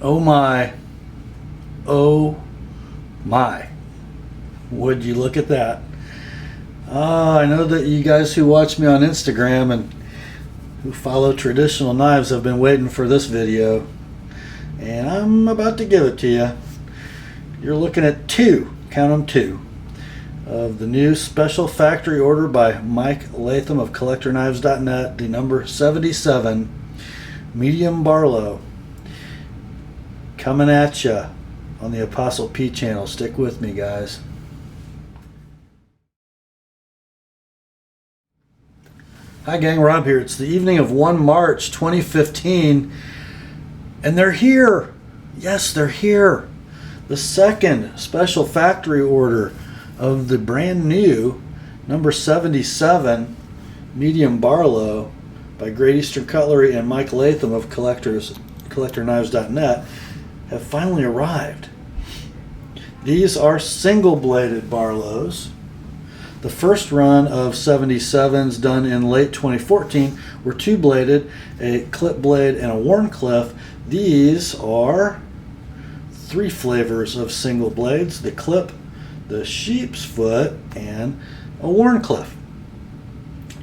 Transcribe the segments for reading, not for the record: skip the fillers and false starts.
Oh my, oh my, would you look at that? I know that you guys who watch me on Instagram and who follow traditional knives have been waiting for this video, and I'm about to give it to you. You're looking at two, count them two, of the new special factory order by Mike Latham of CollectorKnives.net, the number 77 Medium Barlow, coming at you on the Apostle P channel. Stick with me, guys. Hi gang, Rob here. It's the evening of 1 March 2015, and they're here. Yes, they're here. The second special factory order of the brand new number 77 Medium Barlow by Great Eastern Cutlery and Mike Latham of CollectorKnives.net have finally arrived. These are single-bladed Barlows. The first run of 77s done in late 2014 were two-bladed, a clip blade and a wharncliffe. These are three flavors of single blades: the clip, the sheepsfoot, and a wharncliffe.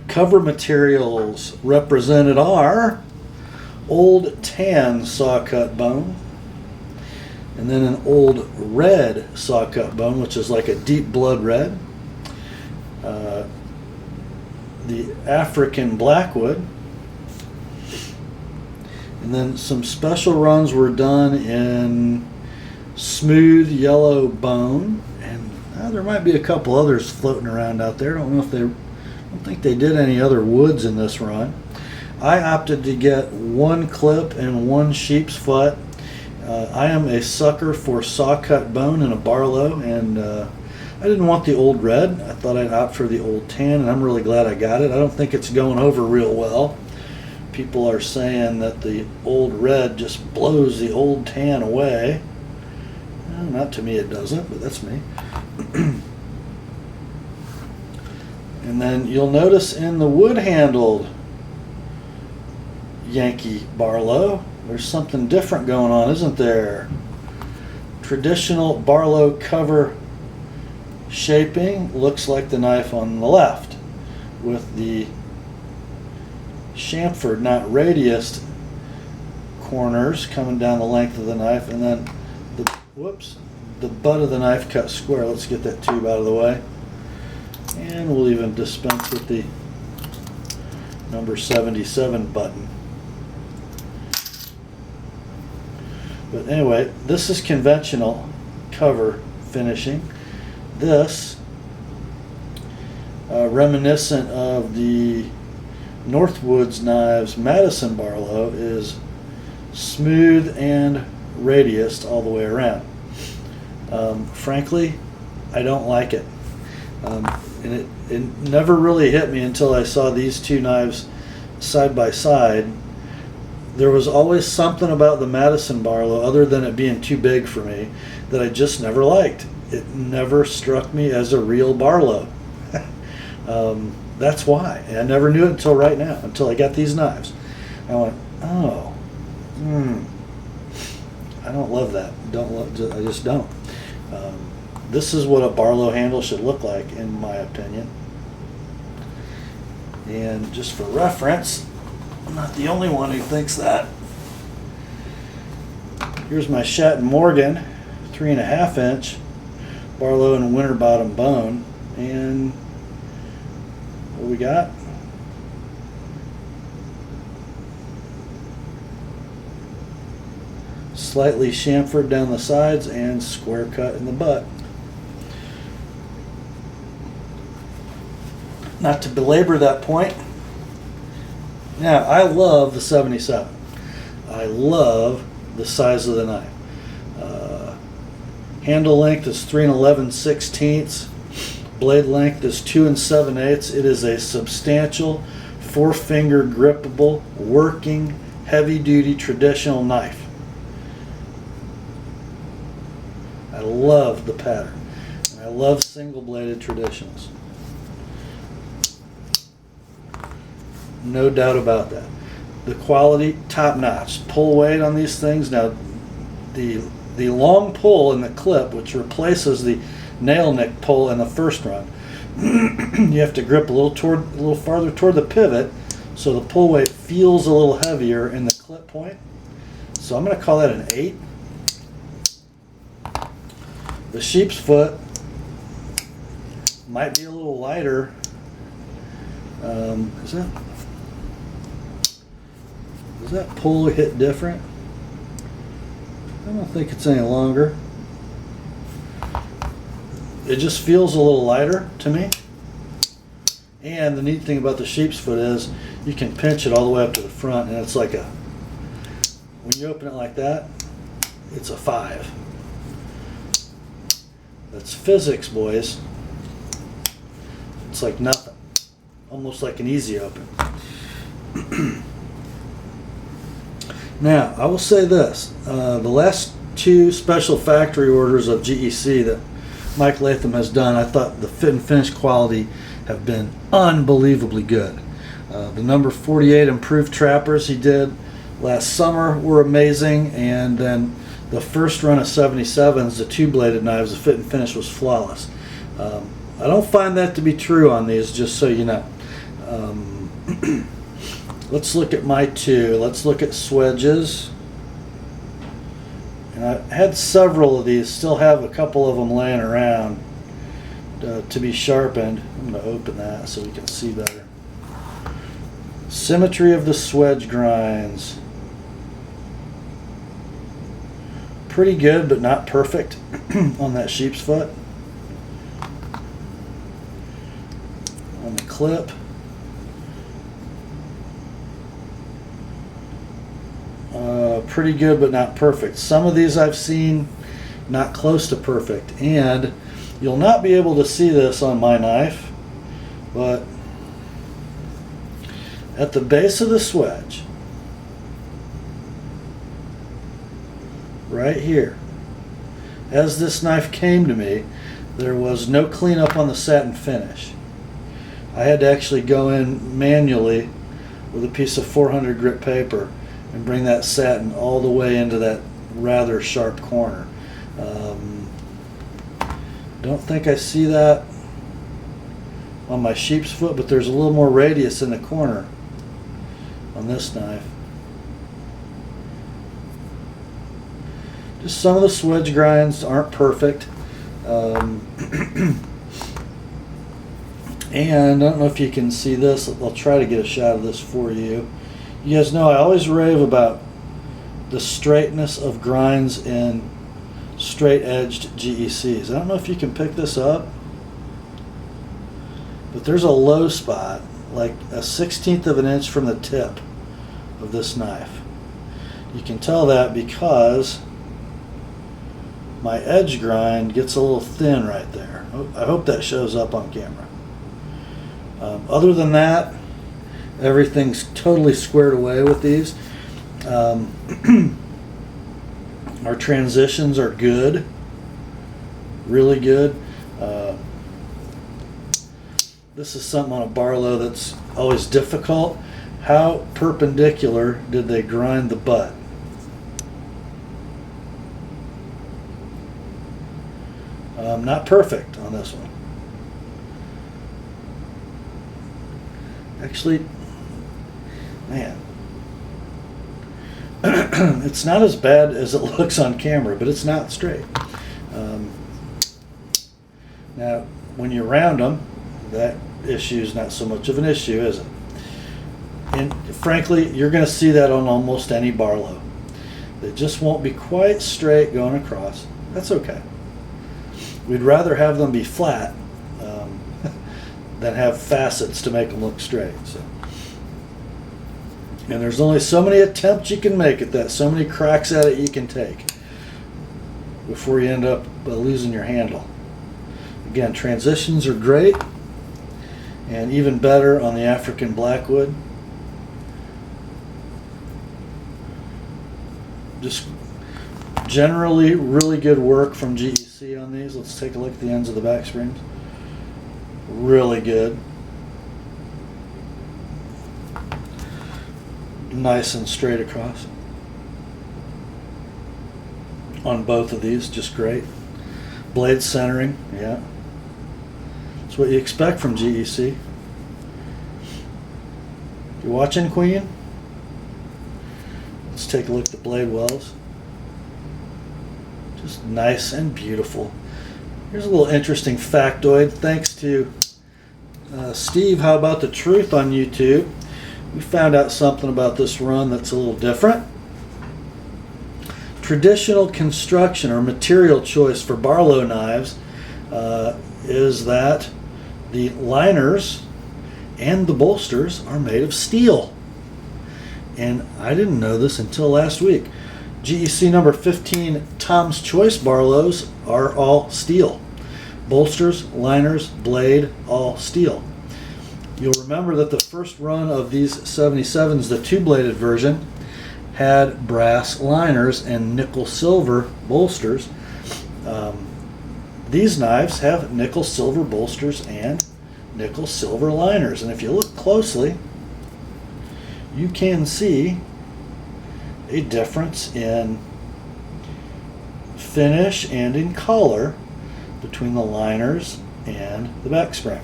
Cover materials represented are old tan saw-cut bone, and then an old red saw-cut bone, which is like a deep blood red, the African blackwood, and then some special runs were done in smooth yellow bone, and there might be a couple others floating around out there. I don't think they did any other woods in this run. I opted to get one clip and one sheep's foot. I am a sucker for saw-cut bone in a Barlow, and I didn't want the old red. I thought I'd opt for the old tan, and I'm really glad I got it. I don't think it's going over real well. People are saying that the old red just blows the old tan away. Well, not to me it doesn't, but that's me. And then you'll notice in the wood-handled Yankee Barlow, there's something different going on, isn't there? Traditional Barlow cover shaping looks like the knife on the left, with the chamfered, not radiused, corners coming down the length of the knife, and then the butt of the knife cut square. Let's get that tube out of the way, and we'll even dispense with the number 77 button. But anyway, this is conventional cover finishing. This, reminiscent of the Northwoods Knives Madison Barlow, is smooth and radiused all the way around. Frankly, I don't like it. And it never really hit me until I saw these two knives side by side. There was always something about the Madison Barlow, other than it being too big for me, that I just never liked. It never struck me as a real Barlow. That's why. And I never knew it until right now, until I got these knives. I went, oh, I don't love that. I just don't. This is what a Barlow handle should look like, in my opinion. And just for reference, I'm not the only one who thinks that. Here's my Shat & Morgan 3.5 inch Barlow and Winterbottom bone, and what we got? Slightly chamfered down the sides and square cut in the butt. Not to belabor that point, now I love the 77. I love the size of the knife. Handle length is 3 11/16. Blade length is 2 7/8. It is a substantial 4-finger grippable, working, heavy-duty traditional knife. I love the pattern. I love single-bladed traditionals. No doubt about that. The quality, top-notch. Pull weight on these things. Now, the long pull in the clip, which replaces the nail nick pull in the first run. You have to grip a little farther toward the pivot, so the pull weight feels a little heavier in the clip point. So I'm going to call that an 8. The sheep's foot might be a little lighter. Does that pull hit different? I don't think it's any longer. It just feels a little lighter to me. And the neat thing about the sheep's foot is you can pinch it all the way up to the front, and it's like when you open it like that, it's a 5. That's physics, boys. It's like nothing. Almost like an easy open. Now, I will say this. The last 2 special factory orders of GEC that Mike Latham has done, I thought the fit and finish quality have been unbelievably good. The number 48 improved trappers he did last summer were amazing, and then the first run of 77s, the 2-bladed knives, the fit and finish was flawless. I don't find that to be true on these, just so you know. Let's look at my 2. Let's look at swedges. And I had several of these, still have a couple of them laying around to be sharpened. I'm going to open that so we can see better. Symmetry of the swedge grinds. Pretty good, but not perfect on that sheep's foot. On the clip. Pretty good, but not perfect. Some of these I've seen not close to perfect, and you'll not be able to see this on my knife, but at the base of the swedge, right here, as this knife came to me, there was no cleanup on the satin finish. I had to actually go in manually with a piece of 400 grit paper and bring that satin all the way into that rather sharp corner. Don't think I see that on my sheep's foot, but there's a little more radius in the corner on this knife. Just some of the swedge grinds aren't perfect. And I don't know if you can see this. I'll try to get a shot of this for you. You guys know I always rave about the straightness of grinds in straight-edged GECs. I don't know if you can pick this up, but there's a low spot, like a 1/16 of an inch from the tip of this knife. You can tell that because my edge grind gets a little thin right there. I hope that shows up on camera. Other than that, everything's totally squared away with these. Our transitions are good, really good. This is something on a Barlow that's always difficult. How perpendicular did they grind the butt? Not perfect on this one. Actually, man, it's not as bad as it looks on camera, but it's not straight. Now, when you round them, that issue is not so much of an issue, is it? And frankly, you're going to see that on almost any Barlow. They just won't be quite straight going across. That's okay. We'd rather have them be flat than have facets to make them look straight. So. And there's only so many attempts you can make at that, so many cracks at it you can take before you end up losing your handle. Again, transitions are great, and even better on the African Blackwood. Just generally really good work from GEC on these. Let's take a look at the ends of the back springs. Really good. Nice and straight across. on both of these, just great. Blade centering, yeah. That's what you expect from GEC. You watching, Queen? Let's take a look at the blade wells. Just nice and beautiful. Here's a little interesting factoid. Thanks to Steve, How About the Truth on YouTube, we found out something about this run that's a little different. Traditional construction or material choice for Barlow knives is that the liners and the bolsters are made of steel. And I didn't know this until last week. GEC number 15 Tom's Choice Barlows are all steel. Bolsters, liners, blade, all steel. You'll remember that the first run of these 77s, the two-bladed version, had brass liners and nickel silver bolsters. These knives have nickel silver bolsters and nickel silver liners, and if you look closely you can see a difference in finish and in color between the liners and the back spring.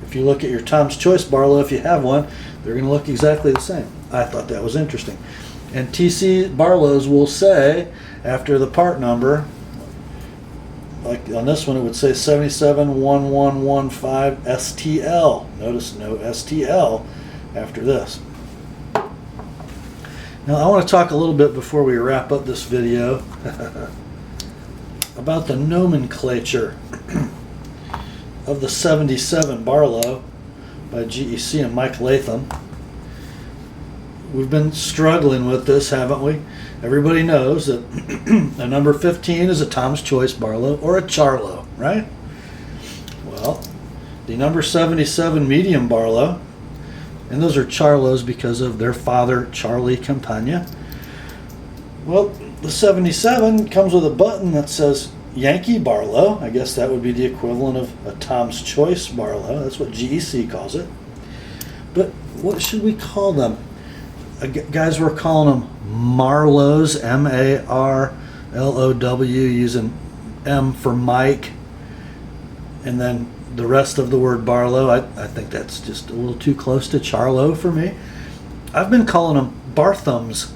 If you look at your Tom's Choice Barlow, if you have one, they're going to look exactly the same. I thought that was interesting. And TC Barlows will say, after the part number, like on this one it would say 771115 STL. Notice no STL after this. Now I want to talk a little bit before we wrap up this video about the nomenclature of the 77 Barlow by GEC and Mike Latham. We've been struggling with this, haven't we? Everybody knows that a number 15 is a Tom's Choice Barlow or a Charlo, right? Well, the number 77 Medium Barlow, and those are Charlos because of their father, Charlie Campagna. Well, the 77 comes with a button that says Yankee Barlow. I guess that would be the equivalent of a Tom's Choice Barlow. That's what GEC calls it. But what should we call them? Guys, we're calling them Marlows, M-A-R-L-O-W, using M for Mike, and then the rest of the word Barlow. I think that's just a little too close to Charlo for me. I've been calling them Barthams.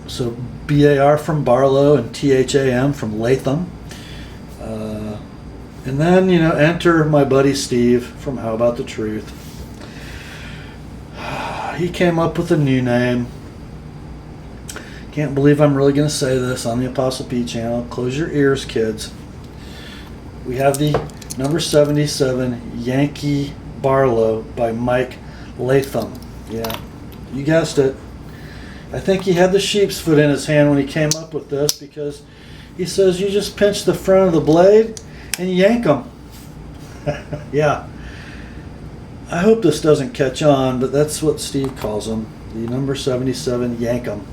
So B-A-R from Barlow and T-H-A-M from Latham. And then, you know, enter my buddy Steve from How About the Truth. He came up with a new name. Can't believe I'm really going to say this on the TheApostleP channel. Close your ears, kids. We have the number 77 Yankee Barlow by Mike Latham. Yeah, you guessed it. I think he had the sheep's foot in his hand when he came up with this, because he says you just pinch the front of the blade and yank them. Yeah. I hope this doesn't catch on, but that's what Steve calls them. The number 77 yank 'em.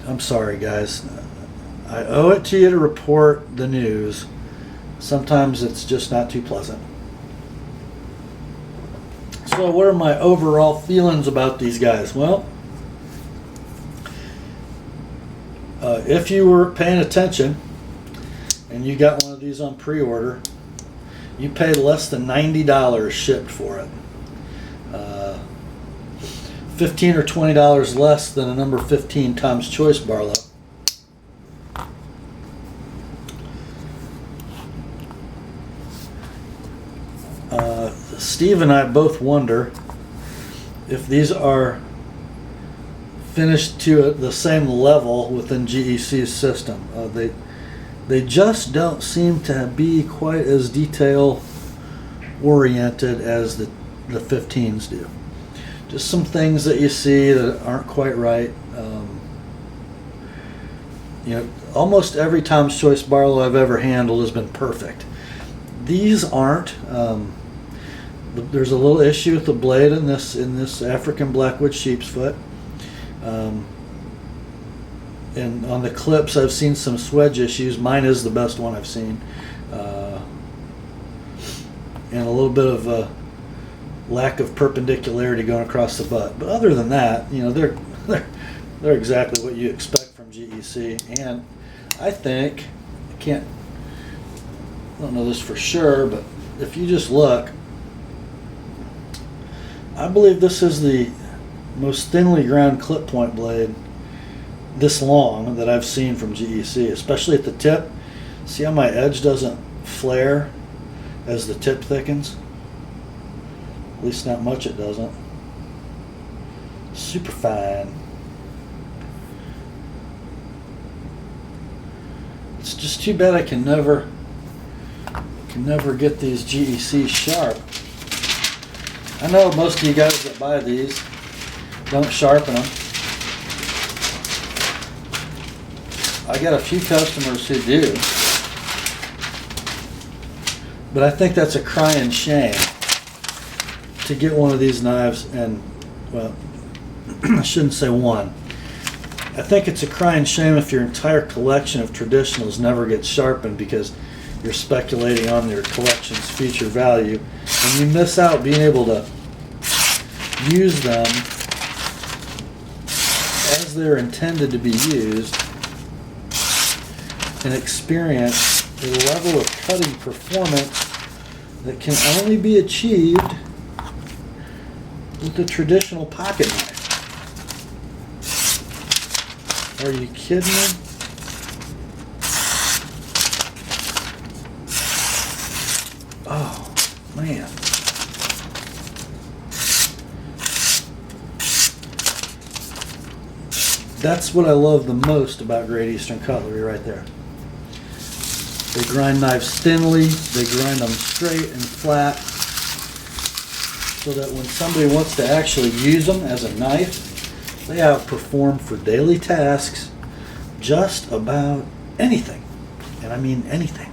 I'm sorry, guys. I owe it to you to report the news. Sometimes it's just not too pleasant. So what are my overall feelings about these guys? Well, if you were paying attention and you got one of these on pre-order, you paid less than $90 shipped for it. $15 or $20 less than a number 15 Tom's Choice Barlow. Steve and I both wonder if these are finished to the same level within GEC's system. They just don't seem to be quite as detail oriented as the 15s do. Just some things that you see that aren't quite right. You know, almost every Tom's Choice Barlow I've ever handled has been perfect. These aren't. There's a little issue with the blade in this African Blackwood sheepsfoot. And on the clips I've seen some swedge issues. Mine is the best one I've seen. And a little bit of lack of perpendicularity going across the butt. But other than that, they're exactly what you expect from GEC. And I think, I don't know this for sure, but if you just look, I believe this is the most thinly ground clip point blade this long that I've seen from GEC, especially at the tip. See how my edge doesn't flare as the tip thickens? At least not much it doesn't. Super fine. It's just too bad I can never get these GEC sharp. I know most of you guys that buy these don't sharpen them. I got a few customers who do, but I think that's a crying shame to get one of these knives and, well, I shouldn't say one. I think it's a crying shame if your entire collection of traditionals never gets sharpened because you're speculating on your collection's future value, and you miss out being able to use them as they're intended to be used and experience a level of cutting performance that can only be achieved with a traditional pocket knife. Are you kidding me? Oh, man. That's what I love the most about Great Eastern Cutlery right there. They grind knives thinly, they grind them straight and flat, so that when somebody wants to actually use them as a knife, they outperform for daily tasks just about anything. And I mean anything.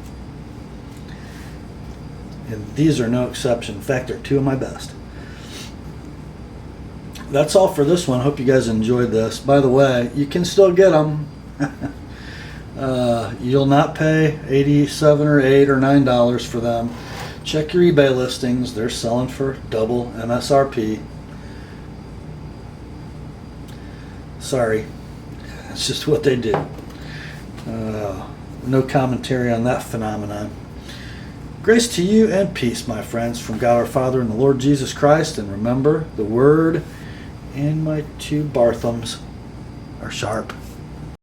And these are no exception. In fact, they're two of my best. That's all for this one. Hope you guys enjoyed this. By the way, you can still get them. You'll not pay $87 or $8 or $9 for them. Check your eBay listings. They're selling for double MSRP. Sorry. That's just what they do. No commentary on that phenomenon. Grace to you and peace, my friends, from God our Father and the Lord Jesus Christ. And remember, the Word and my two Barthams are sharp.